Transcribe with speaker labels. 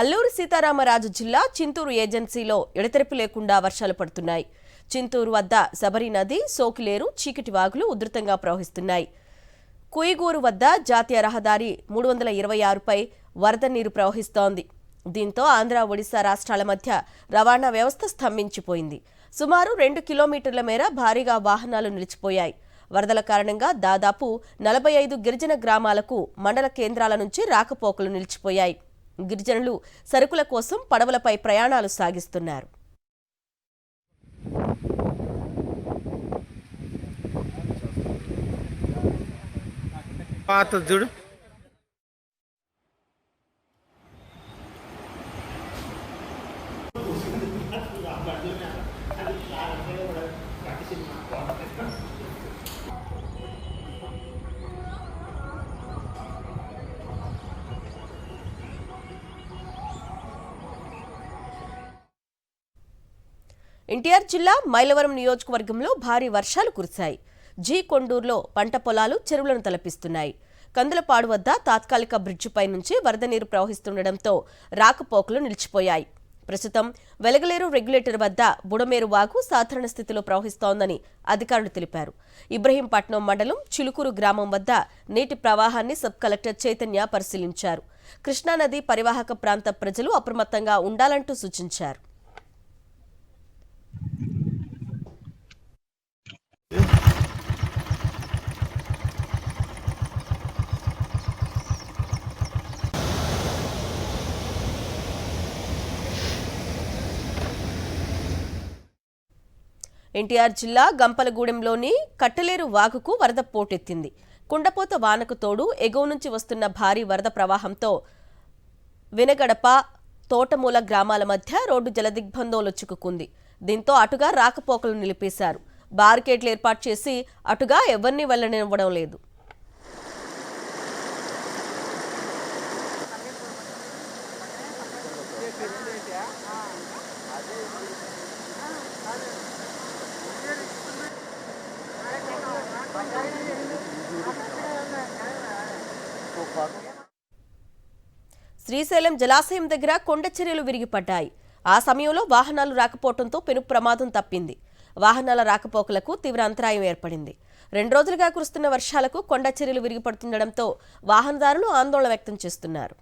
Speaker 1: అల్లూరి సీతారామరాజు జిల్లా చింతూరు ఏజెన్సీలో ఎడతెరిపి లేకుండా వర్షాలు పడుతున్నాయి. చింతూరు వద్ద శబరి నది, సోకిలేరు, చీకటి వాగులు ఉధృతంగా ప్రవహిస్తున్నాయి. కుయిగూరు వద్ద జాతీయ రహదారి 326పై వరద నీరు ప్రవహిస్తోంది. దీంతో ఆంధ్ర, ఒడిశా రాష్ట్రాల మధ్య రవాణా వ్యవస్థ స్తంభించిపోయింది. సుమారు 2 కిలోమీటర్ల మేర భారీగా వాహనాలు నిలిచిపోయాయి. వరదల కారణంగా దాదాపు 45 గిరిజన గ్రామాలకు మండల కేంద్రాల నుంచి రాకపోకలు నిలిచిపోయాయి. గిరిజనులు సరుకుల కోసం పడవలపై ప్రయాణాలు సాగిస్తున్నారు. ఎన్టీఆర్ జిల్లా మైలవరం నియోజకవర్గంలో భారీ వర్షాలు కురిశాయి. జీ కొండూరులో పంట పొలాలు చెరువులను తలపిస్తున్నాయి. కందులపాడు వద్ద తాత్కాలిక బ్రిడ్జిపై నుంచి వరద నీరు ప్రవహిస్తుండటంతో రాకపోకలు నిలిచిపోయాయి. ప్రస్తుతం వెలగలేరు రెగ్యులేటర్ వద్ద బుడమేరు వాగు సాధారణ స్థితిలో ప్రవహిస్తోందని అధికారులు తెలిపారు. ఇబ్రహీంపట్నం మండలం చిలుకూరు గ్రామం వద్ద నీటి ప్రవాహాన్ని సబ్ కలెక్టర్ చైతన్య పరిశీలించారు. కృష్ణానది పరివాహక ప్రాంత ప్రజలు అప్రమత్తంగా ఉండాలంటూ సూచించారు. ఎన్టీఆర్ జిల్లా గంపలగూడెంలోని కట్టలేరు వాగుకు వరద పోటెత్తింది. కుండపోత వానకు తోడు ఎగువ నుంచి వస్తున్న భారీ వరద ప్రవాహంతో వినగడప, తోటమూల గ్రామాల మధ్య రోడ్డు జలదిగ్బంధంలో చిక్కుకుంది. దీంతో అటుగా రాకపోకలు నిలిపేశారు. బారికేడ్లు ఏర్పాటు చేసి అటుగా ఎవరిని వెళ్లనివ్వడం లేదు. శ్రీశైలం జలాశయం దగ్గర కొండ చర్యలు విరిగిపడ్డాయి. ఆ సమయంలో వాహనాలు రాకపోవడంతో పెను ప్రమాదం తప్పింది. వాహనాల రాకపోకలకు తీవ్ర అంతరాయం ఏర్పడింది. 2 రోజులుగా కురుస్తున్న వర్షాలకు కొండ చర్యలు విరిగిపడుతుండటంతో వాహనదారులు ఆందోళన వ్యక్తం చేస్తున్నారు.